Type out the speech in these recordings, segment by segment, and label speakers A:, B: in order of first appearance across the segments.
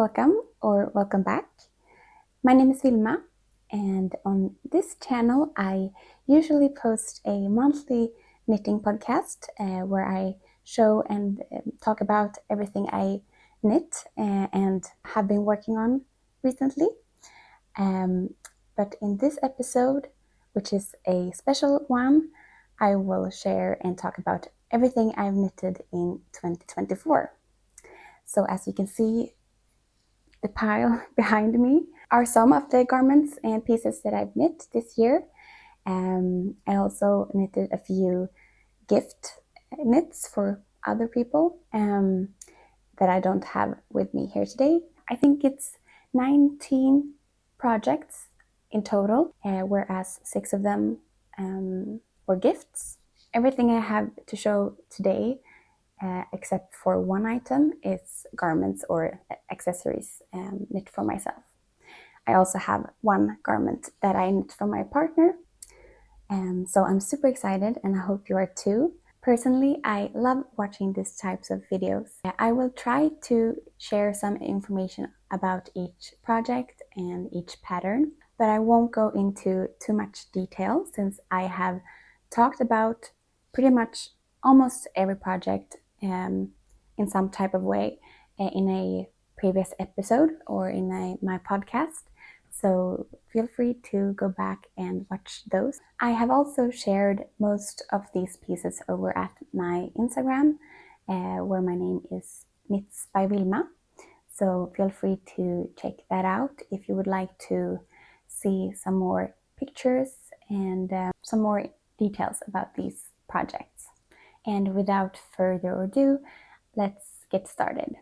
A: welcome or welcome back. My name is Wilma, and on this channel I usually post a monthly knitting podcast where I show and talk about everything I knit and have been working on recently. But in this episode, which is a special one, I will share and talk about everything I've knitted in 2024. So as you can see, the pile behind me are some of the garments and pieces that I've knit this year. I also knitted a few gift knits for other people that I don't have with me here today. I think it's 19 projects in total, whereas 6 of them were gifts. Everything I have to show today, except for one item, is garments or accessories knit for myself. I also have one garment that I knit for my partner, so I'm super excited and I hope you are too. Personally, I love watching these types of videos. I will try to share some information about each project and each pattern, but I won't go into too much detail since I have talked about pretty much almost every project in some type of way in a previous episode or in my podcast. So feel free to go back and watch those. I have also shared most of these pieces over at my Instagram, where my name is Knits by Wilma. So feel free to check that out if you would like to see some more pictures and some more details about these projects. And without further ado, let's get started.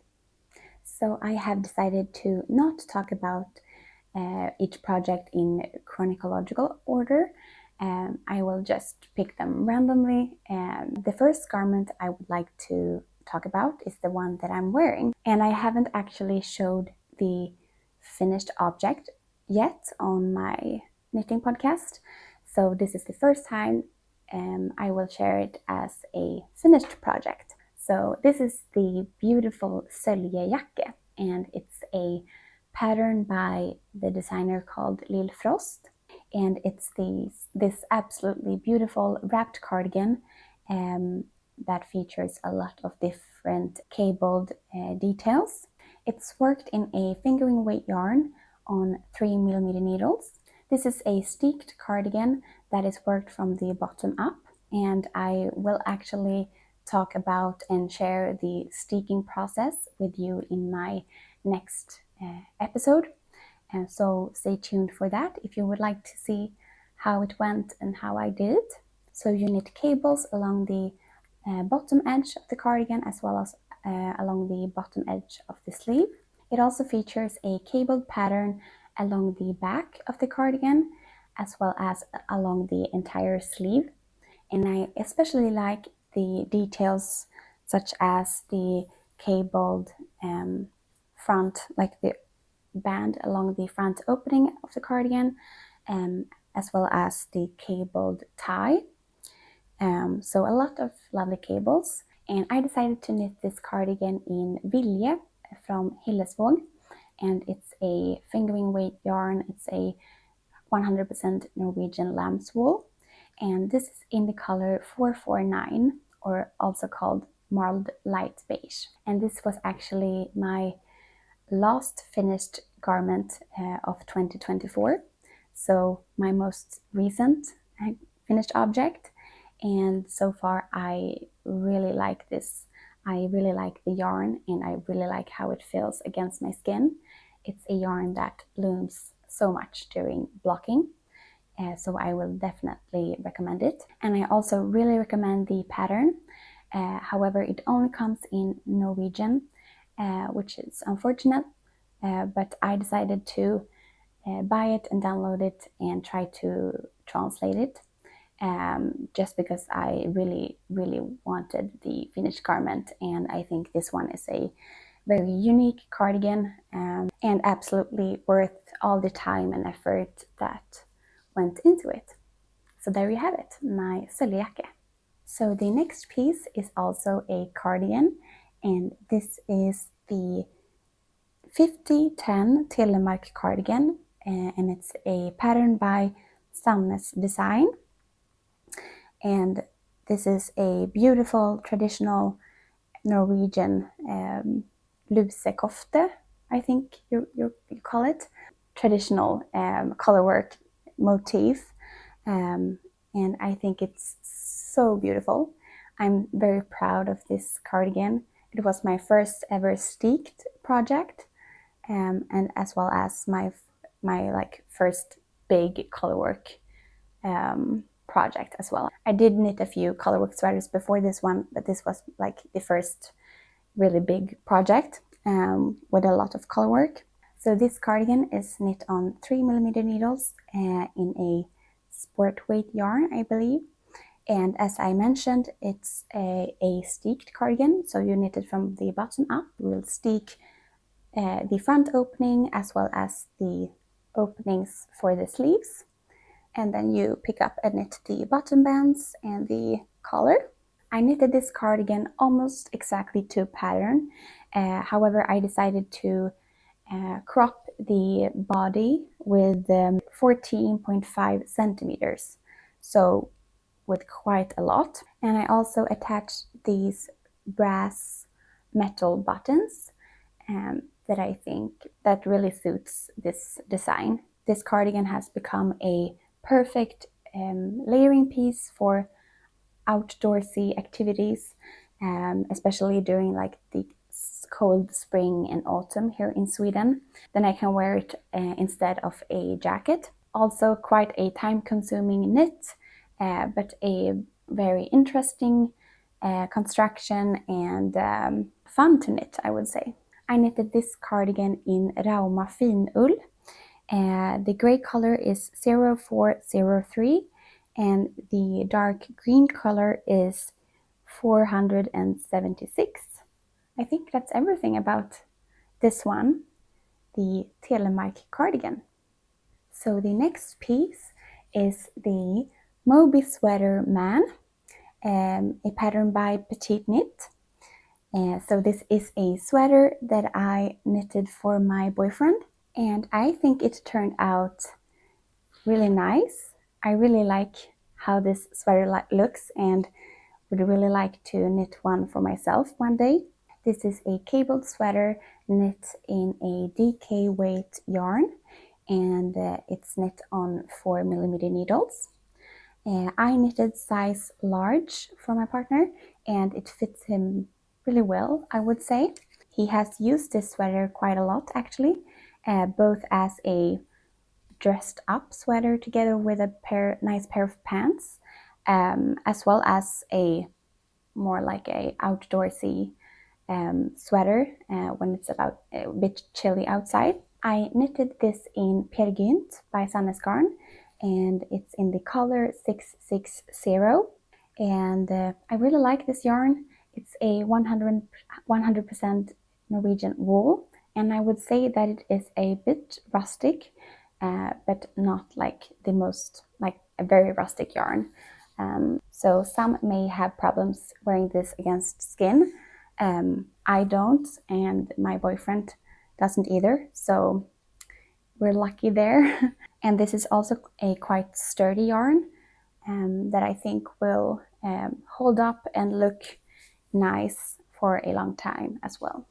A: So I have decided to not talk about each project in chronological order. I will just pick them randomly. The first garment I would like to talk about is the one that I'm wearing. And I haven't actually showed the finished object yet on my knitting podcast. So this is the first time I will share it as a finished project. So this is the beautiful Sølje Jakke, and it's a pattern by the designer called Lill, and it's this absolutely beautiful wrapped cardigan that features a lot of different cabled details. It's worked in a fingering weight yarn on 3mm needles. This is a steeked cardigan that is worked from the bottom up, and I will actually talk about and share the steeking process with you in my next episode. So stay tuned for that if you would like to see how it went and how I did it. So you knit cables along the bottom edge of the cardigan as well as along the bottom edge of the sleeve. It also features a cabled pattern along the back of the cardigan as well as along the entire sleeve. And I especially like the details such as the cabled front, like the band along the front opening of the cardigan, as well as the cabled tie. So a lot of lovely cables. And I decided to knit this cardigan in Vilje from Hillesvåg, and it's a fingering weight yarn. It's a 100% Norwegian lamb's wool, and this is in the color 449, or also called Marled light beige. And this was actually my last finished garment of 2024, so my most recent finished object, and so far I really like this. I really like the yarn and I really like how it feels against my skin. It's a yarn that blooms so much during blocking, so I will definitely recommend it. And I also really recommend the pattern. However, it only comes in Norwegian, which is unfortunate, but I decided to buy it and download it and try to translate it, just because I really wanted the finished garment, and I think this one is a very unique cardigan and absolutely worth all the time and effort that went into it. So there you have it, my Sølje Jakke. So the next piece is also a cardigan, and this is the 5010 Telemark cardigan, and it's a pattern by Sandnes design. And this is a beautiful traditional Norwegian lusekofte, I think you call it, traditional colorwork motif, and I think it's so beautiful. I'm very proud of this cardigan. It was my first ever steeked project, and as well as my like first big colorwork project as well. I did knit a few colorwork sweaters before this one, but this was like the first really big project with a lot of colorwork. So this cardigan is knit on 3mm needles in a sport weight yarn, I believe. And as I mentioned, it's a steeked cardigan, so you knit it from the bottom up. We'll steek the front opening as well as the openings for the sleeves. And then you pick up and knit the bottom bands and the collar. I knitted this cardigan almost exactly to pattern. However, I decided to crop the body with 14.5 centimeters. So with quite a lot. And I also attached these brass metal buttons that I think that really suits this design. This cardigan has become a perfect layering piece for outdoorsy activities, especially during like the cold spring and autumn here in Sweden. Then I can wear it instead of a jacket. Also quite a time-consuming knit, but a very interesting construction and fun to knit, I would say. I knitted this cardigan in Rauma Finull. The gray color is 0403 and the dark green color is 476. I think that's everything about this one, the Telemark cardigan. So the next piece is the Moby sweater man, a pattern by PetiteKnit. So this is a sweater that I knitted for my boyfriend, and I think it turned out really nice. I really like how this sweater looks and would really like to knit one for myself one day. This is a cabled sweater knit in a DK weight yarn, and it's knit on 4mm needles. I knitted size large for my partner, and it fits him really well, I would say. He has used this sweater quite a lot, actually, both as a dressed up sweater together with a nice pair of pants, as well as a more like a outdoorsy sweater when it's about a bit chilly outside. I knitted this in Peer Gynt by Sandnes garn, and it's in the color 660. And I really like this yarn. It's a 100% Norwegian wool, and I would say that it is a bit rustic, but not like the most, like a very rustic yarn. So some may have problems wearing this against skin. I don't, and my boyfriend doesn't either, so we're lucky there. And this is also a quite sturdy yarn that I think will hold up and look nice for a long time as well.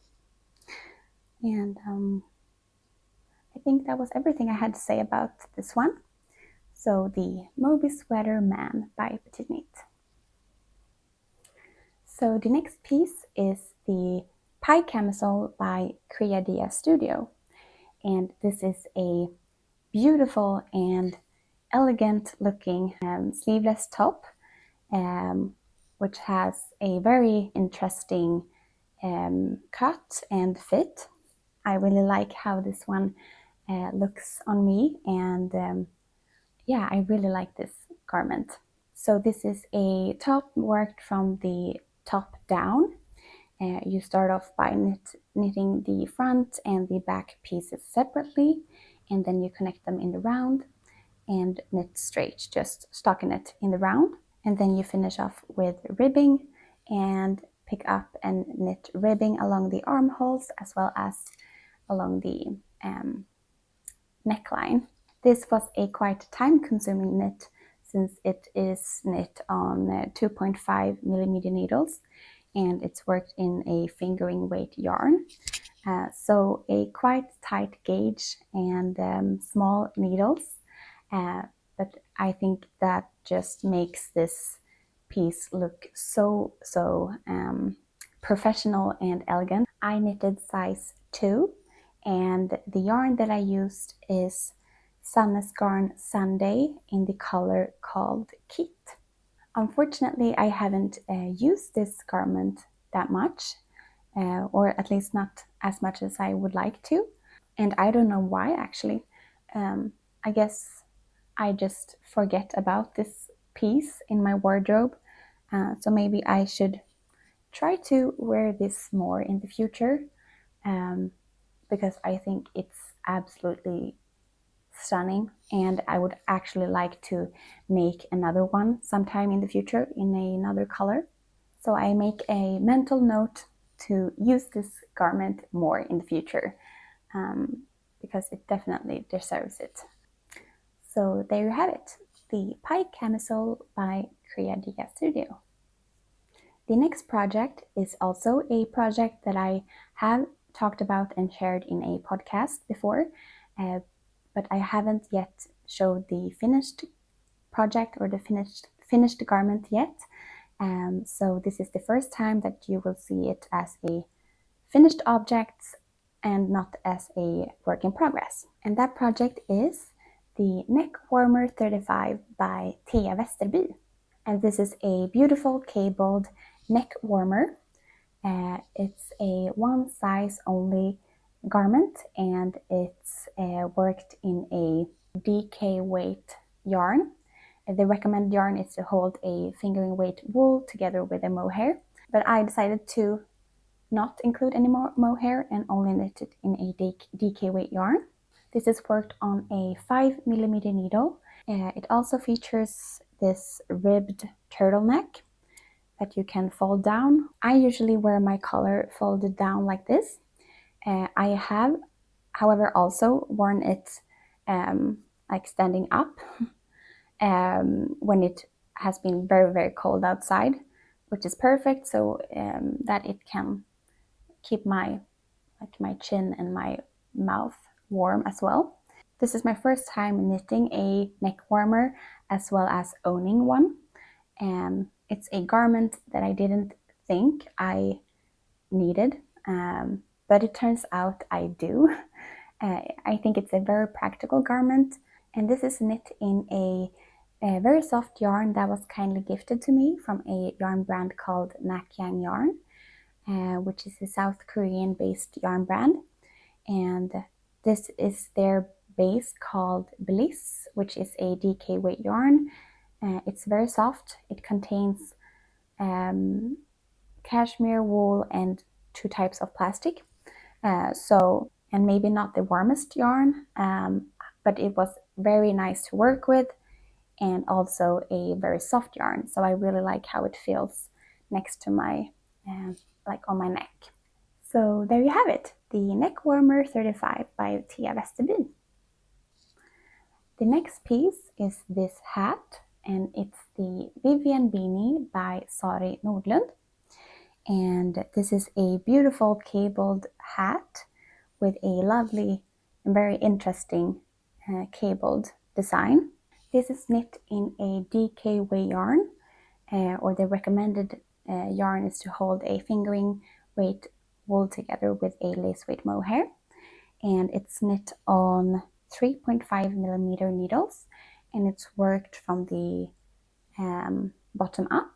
A: And I think that was everything I had to say about this one. So the Moby Sweater Man by PetiteKnit. So the next piece is the Pie Camisole by Creadia.Studio. And this is a beautiful and elegant looking sleeveless top, which has a very interesting cut and fit. I really like how this one looks on me, and yeah, I really like this garment. So this is a top worked from the top down. You start off by knitting the front and the back pieces separately, and then you connect them in the round and knit straight, just stockinette in the round. And then you finish off with ribbing and pick up and knit ribbing along the armholes as well as along the neckline. This was a quite time-consuming knit since it is knit on 2.5 millimeter needles, and it's worked in a fingering weight yarn. So a quite tight gauge and small needles, but I think that just makes this piece look so professional and elegant. I knitted size 2, and the yarn that I used is Sandnes garn Sunday in the color called Kitt. Unfortunately, I haven't used this garment that much, or at least not as much as I would like to, and I don't know why actually. I guess I just forget about this piece in my wardrobe, so maybe I should try to wear this more in the future, because I think it's absolutely stunning, and I would actually like to make another one sometime in the future in another color. So I make a mental note to use this garment more in the future, because it definitely deserves it. So there you have it, the Pike Camisole by Creadia.Studio. The next project is also a project that I have talked about and shared in a podcast before, but I haven't yet showed the finished project or the finished garment yet. So this is the first time that you will see it as a finished object and not as a work in progress. And that project is the Neck Warmer 35 by Thea Vesterby. And this is a beautiful cabled neck warmer. It's a one size only garment, and it's worked in a DK weight yarn. The recommended yarn is to hold a fingering weight wool together with a mohair, but I decided to not include any more mohair and only knit it in a DK weight yarn. This is worked on a 5 millimeter needle. It also features this ribbed turtleneck that you can fold down. I usually wear my collar folded down like this. I have, however, also worn it like standing up when it has been very cold outside, which is perfect, so that it can keep my chin and my mouth warm as well. This is my first time knitting a neck warmer as well as owning one. It's a garment that I didn't think I needed, but it turns out I do. I think it's a very practical garment, and this is knit in a very soft yarn that was kindly gifted to me from a yarn brand called Nakyang Yarn, which is a South Korean based yarn brand, and this is their base called Bliss, which is a DK weight yarn. It's very soft. It contains cashmere, wool, and 2 types of plastic. And maybe not the warmest yarn, but it was very nice to work with, and also a very soft yarn. So I really like how it feels next to my, like on my neck. So there you have it, the Neck Warmer 35 by Thea Vesterby. The next piece is this hat, and it's the Vivienne beanie by Sari Nordlund. And this is a beautiful cabled hat with a lovely and very interesting cabled design. This is knit in a DK weight yarn, or the recommended yarn is to hold a fingering weight wool together with a lace weight mohair. And it's knit on 3.5 millimeter needles, and it's worked from the bottom up.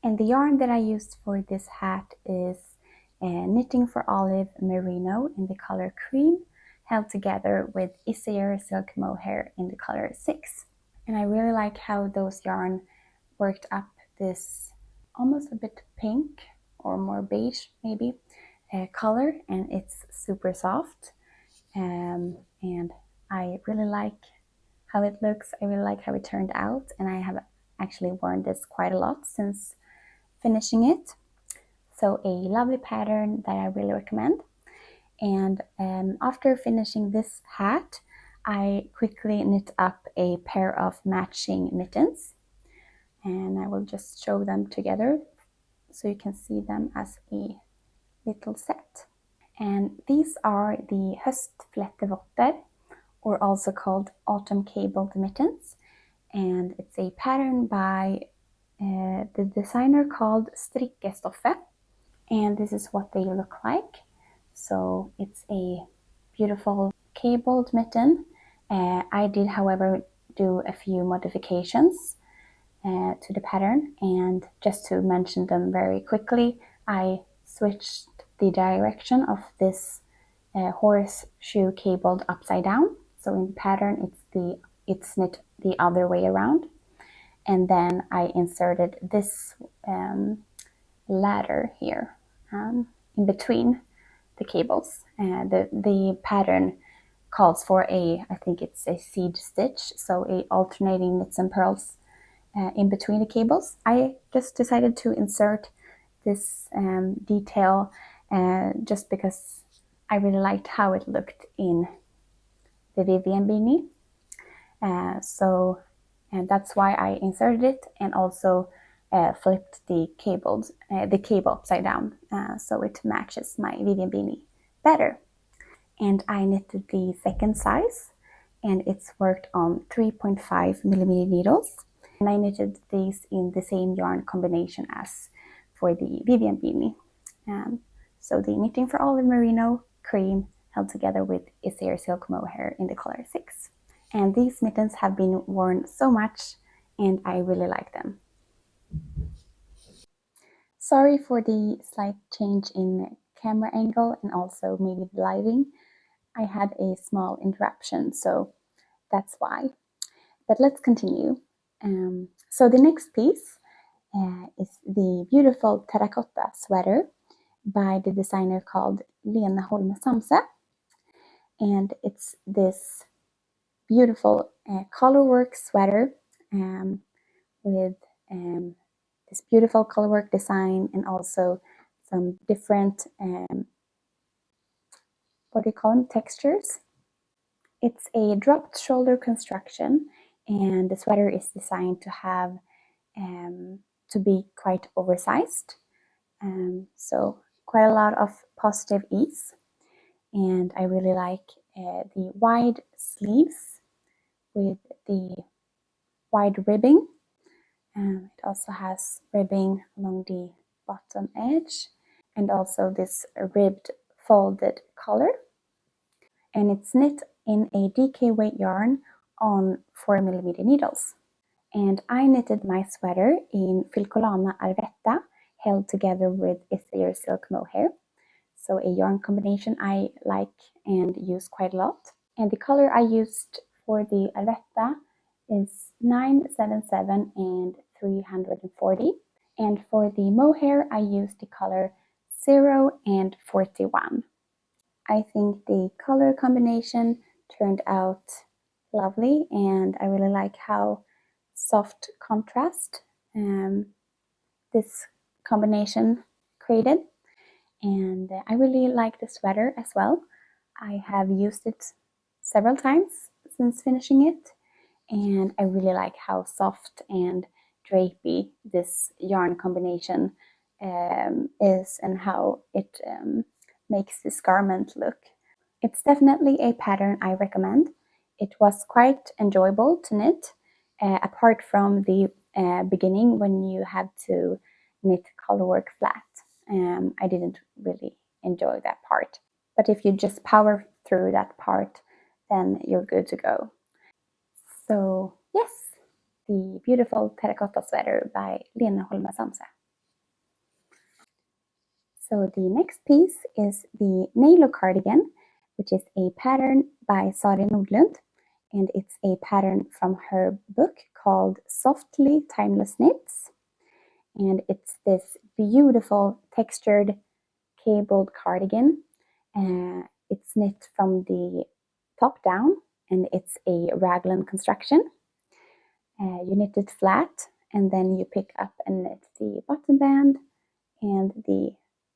A: And the yarn that I used for this hat is knitting for Olive Merino in the color cream, held together with Isager Silk Mohair in the color 6. And I really like how those yarn worked up this almost a bit pink or more beige maybe color, and it's super soft, and I really like how it looks. I really like how it turned out, and I have actually worn this quite a lot since finishing it. So a lovely pattern that I really recommend. And after finishing this hat, I quickly knit up a pair of matching mittens, and I will just show them together so you can see them as a little set. And these are the höstflättevotter, or also called autumn cabled mittens, and it's a pattern by the designer called Strikkestoffe, and this is what they look like. So it's a beautiful cabled mitten. I did, however, do a few modifications to the pattern, and just to mention them very quickly, I switched the direction of this horseshoe cabled upside down. So in the pattern it's knit the other way around, and then I inserted this ladder here in between the cables. The pattern calls for I think it's a seed stitch, so a alternating knits and purls in between the cables. I just decided to insert this detail just because I really liked how it looked in the Vivienne beanie. And that's why I inserted it, and also flipped the cable upside down so it matches my Vivienne beanie better. And I knitted the second size, and it's worked on 3.5 millimeter needles. And I knitted these in the same yarn combination as for the Vivienne beanie. So the knitting for Olive Merino cream held together with Isager Silk Mohair in the color 6. And these mittens have been worn so much, and I really like them. Sorry for the slight change in camera angle and also maybe the lighting. I had a small interruption, so that's why. But let's continue. So the next piece is the beautiful terracotta sweater by the designer called Lena Samse. And it's this beautiful colorwork sweater with this beautiful colorwork design, and also some different textures. It's a dropped shoulder construction, and the sweater is designed to have to be quite oversized, so quite a lot of positive ease. And I really like the wide sleeves with the wide ribbing. It also has ribbing along the bottom edge, and also this ribbed folded collar. And it's knit in a DK weight yarn on 4 millimeter needles. And I knitted my sweater in Filcolana Arvetta, held together with Isager Silk Mohair. So a yarn combination I like and use quite a lot. And the color I used for the Arvetta is 977 and 340. And for the mohair, I used the color 0 and 41. I think the color combination turned out lovely, and I really like how soft contrast this combination created. And I really like the sweater as well. I have used it several times since finishing it, and I really like how soft and drapey this yarn combination is, and how it makes this garment look. It's definitely a pattern I recommend. It was quite enjoyable to knit, apart from the beginning when you had to knit colorwork flat. I didn't really enjoy that part. But if you just power through that part, then you're good to go. So yes, the beautiful terracotta sweater by Lena Samse. So the next piece is the Nalo cardigan, which is a pattern by Sari Nordlund, and it's a pattern from her book called Softly Timeless Knits. And it's this beautiful textured cabled cardigan. It's knit from the top down, and it's a raglan construction. You knit it flat, and then you pick up and knit the bottom band and the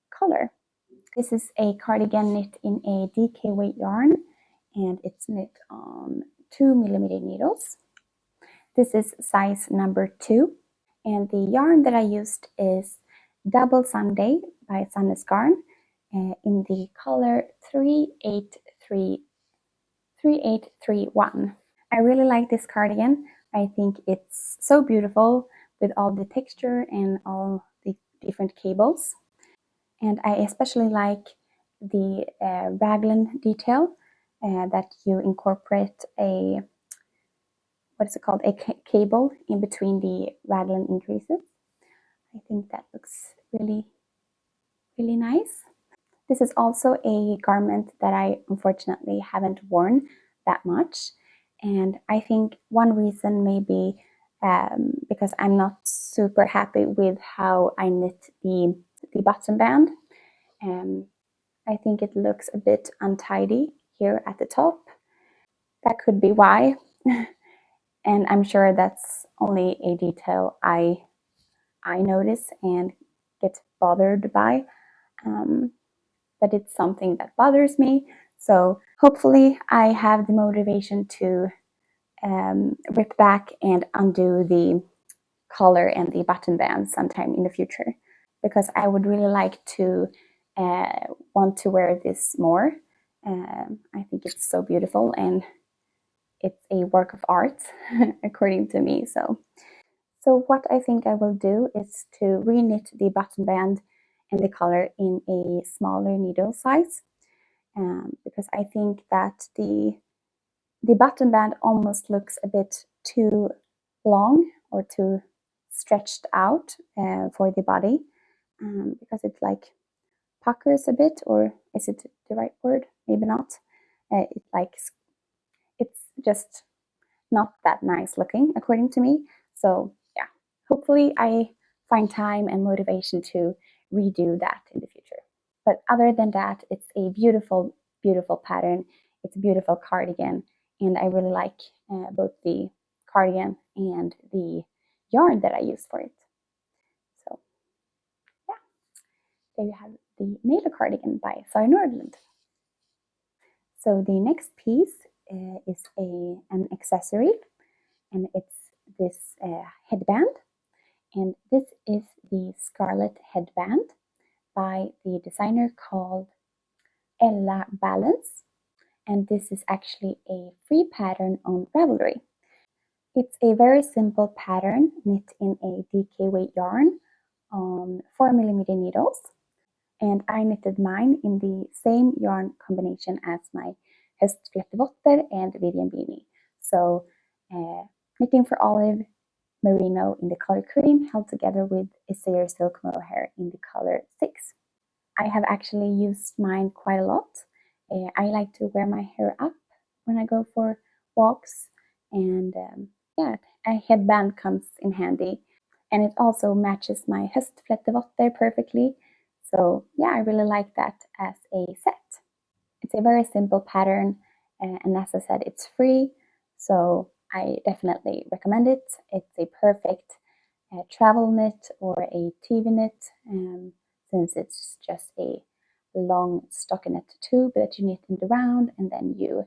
A: collar. This is a cardigan knit in a DK weight yarn, and it's knit on 2mm needles. This is size number 2, and the yarn that I used is Double Sunday by Sandnes Garn in the color 3831. I really like this cardigan. I think it's so beautiful with all the texture and all the different cables. And I especially like the raglan detail that you incorporate a, what is it called, a cable in between the raglan increases. I think that looks really, really nice. This is also a garment that I unfortunately haven't worn that much. And I think one reason may be because I'm not super happy with how I knit the button band. I think it looks a bit untidy here at the top. That could be why. And I'm sure that's only a detail I notice and get bothered by. But it's something that bothers me. So hopefully I have the motivation to rip back and undo the collar and the button band sometime in the future, because I would really like to want to wear this more. I think it's so beautiful and it's a work of art according to me. So what I think I will do is to reknit the button band and the collar in a smaller needle size, because I think that the button band almost looks a bit too long or too stretched out for the body, because it like puckers a bit, or is it the right word? Maybe not. It's just not that nice looking according to me. So yeah, hopefully I find time and motivation to redo that in the future. But other than that, it's a beautiful, beautiful pattern. It's a beautiful cardigan, and I really like both the cardigan and the yarn that I use for it. So yeah, there you have the nail cardigan by Sari Nordlund. So the next piece is an accessory, and it's this headband. And this is the Scarlet headband by the designer called Ella Balance. And this is actually a free pattern on Ravelry. It's a very simple pattern knit in a DK weight yarn on 4mm needles. And I knitted mine in the same yarn combination as my Hillesvåg and Vivienne beanie. So knitting for Olive Merino in the color cream, held together with Isager Silk Mohair in the color 6. I have actually used mine quite a lot. I like to wear my hair up when I go for walks, and yeah, a headband comes in handy, and it also matches my Hillesvåg perfectly. So yeah, I really like that as a set. It's a very simple pattern, and as I said, it's free, so I definitely recommend it. It's a perfect travel knit or a TV knit, since it's just a long stockinette tube that you knit in the round, and then you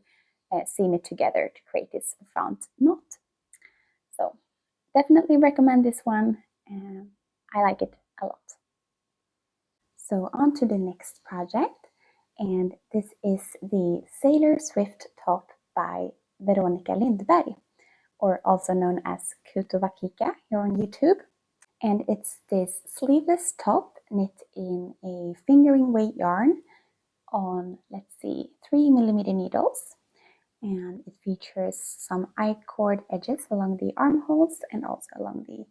A: seam it together to create this front knot. So definitely recommend this one. I like it a lot. So on to the next project, and this is the Sailor Swift top by Veronica Lindberg, or also known as Kutovakika here on YouTube. And it's this sleeveless top knit in a fingering weight yarn on, let's see, 3mm needles. And it features some I-cord edges along the armholes and also along the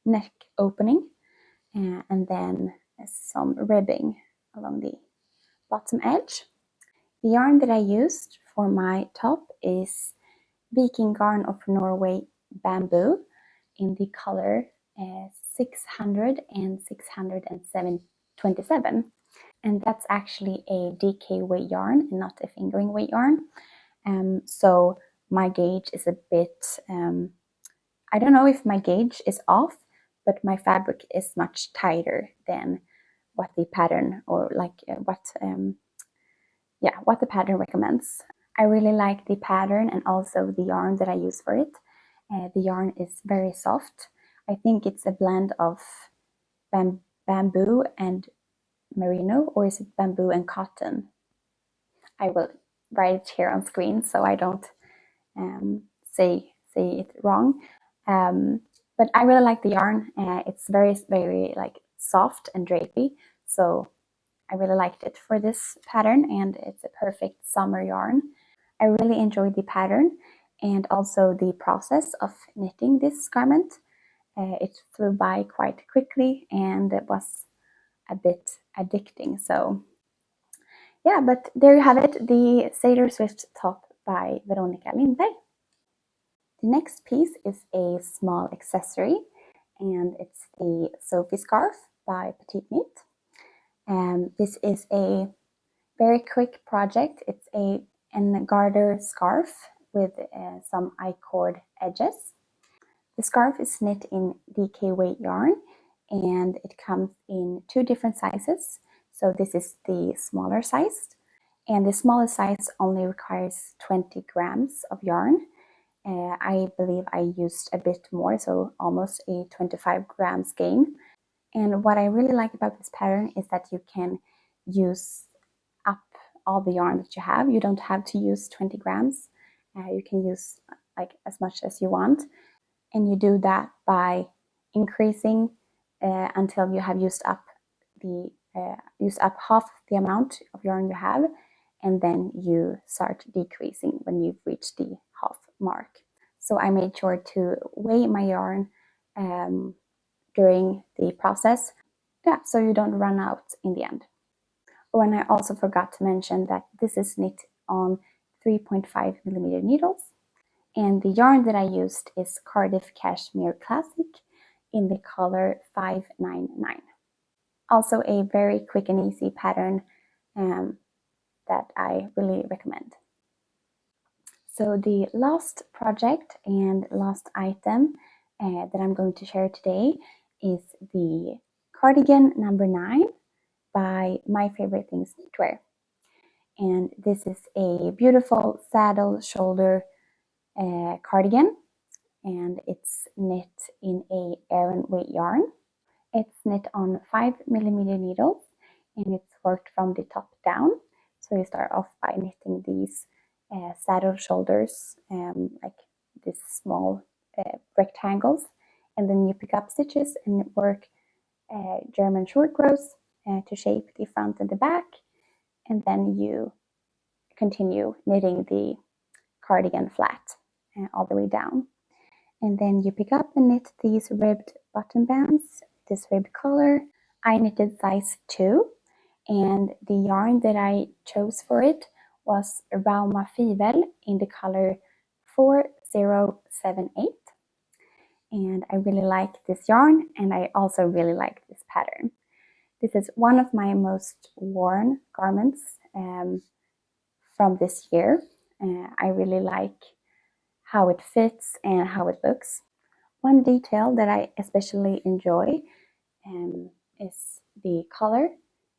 A: neck opening, and then some ribbing along the bottom edge. The yarn that I used for my top is Viking Garn of Norway Bamboo in the color 600 and 627, and that's actually a DK weight yarn and not a fingering weight yarn. So my gauge is a bit, I don't know if my gauge is off, but my fabric is much tighter than what the pattern or what the pattern recommends. I really like the pattern and also the yarn that I use for it. The yarn is very soft. I think it's a blend of bamboo and merino, or is it bamboo and cotton? I will write it here on screen so I don't say it wrong. But I really like the yarn. It's very, very like soft and drapey. So I really liked it for this pattern, and it's a perfect summer yarn. I really enjoyed the pattern and also the process of knitting this garment. It flew by quite quickly and it was a bit addicting. So yeah, but there you have it, the Sailor Swift top by Veronica Lindberg. The next piece is a small accessory, and it's the Sophie scarf by PetiteKnit. This is a very quick project. It's a garter scarf with some I-cord edges. The scarf is knit in DK weight yarn, and it comes in 2 different sizes. So this is the smaller size, and the smallest size only requires 20 grams of yarn. I believe I used a bit more, so almost a 25 grams gain. And what I really like about this pattern is that you can use up all the yarn that you have. You don't have to use 20 grams. You can use like as much as you want. And you do that by increasing until you have used up half the amount of yarn you have, and then you start decreasing when you've reached the half mark. So I made sure to weigh my yarn during the process, so you don't run out in the end. Oh, and I also forgot to mention that this is knit on 3.5 millimeter needles. And the yarn that I used is Cardiff Cashmere Classic in the color 599. Also a very quick and easy pattern that I really recommend. So the last project and last item that I'm going to share today is the Cardigan number 9 by My Favorite Things Knitwear. And this is a beautiful saddle shoulder cardigan, and it's knit in a Aran weight yarn. It's knit on 5 millimeter needles, and it's worked from the top down. So you start off by knitting these saddle shoulders, like these small rectangles, and then you pick up stitches and work German short rows to shape the front and the back, and then you continue knitting the cardigan flat all the way down. And then you pick up and knit these ribbed button bands, this ribbed color. I knitted size 2, and the yarn that I chose for it was Rauma Finull in the color 4078. And I really like this yarn, and I also really like this pattern. This is one of my most worn garments from this year. I really like how it fits and how it looks. One detail that I especially enjoy is the color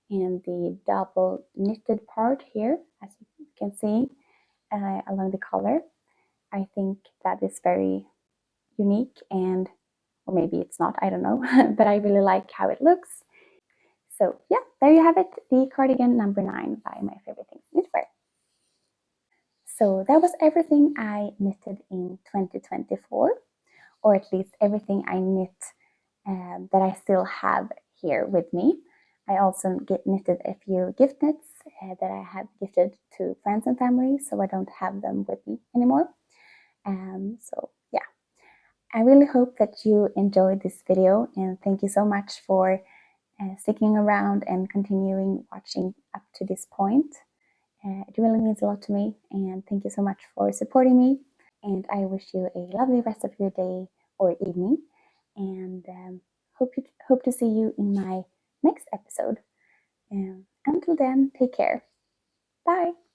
A: and the double knitted part here, as you can see along the collar. I think that is very unique, and or maybe it's not, I don't know, but I really like how it looks. So yeah, there you have it, the cardigan number 9 by My Favorite Things Knitwear. So that was everything I knitted in 2024, or at least everything I knit that I still have here with me. I also knitted a few gift knits that I have gifted to friends and family, so I don't have them with me anymore. So yeah, I really hope that you enjoyed this video, and thank you so much for sticking around and continuing watching up to this point. It really means a lot to me, and thank you so much for supporting me, and I wish you a lovely rest of your day or evening, and hope to see you in my next episode. Until then, take care. Bye!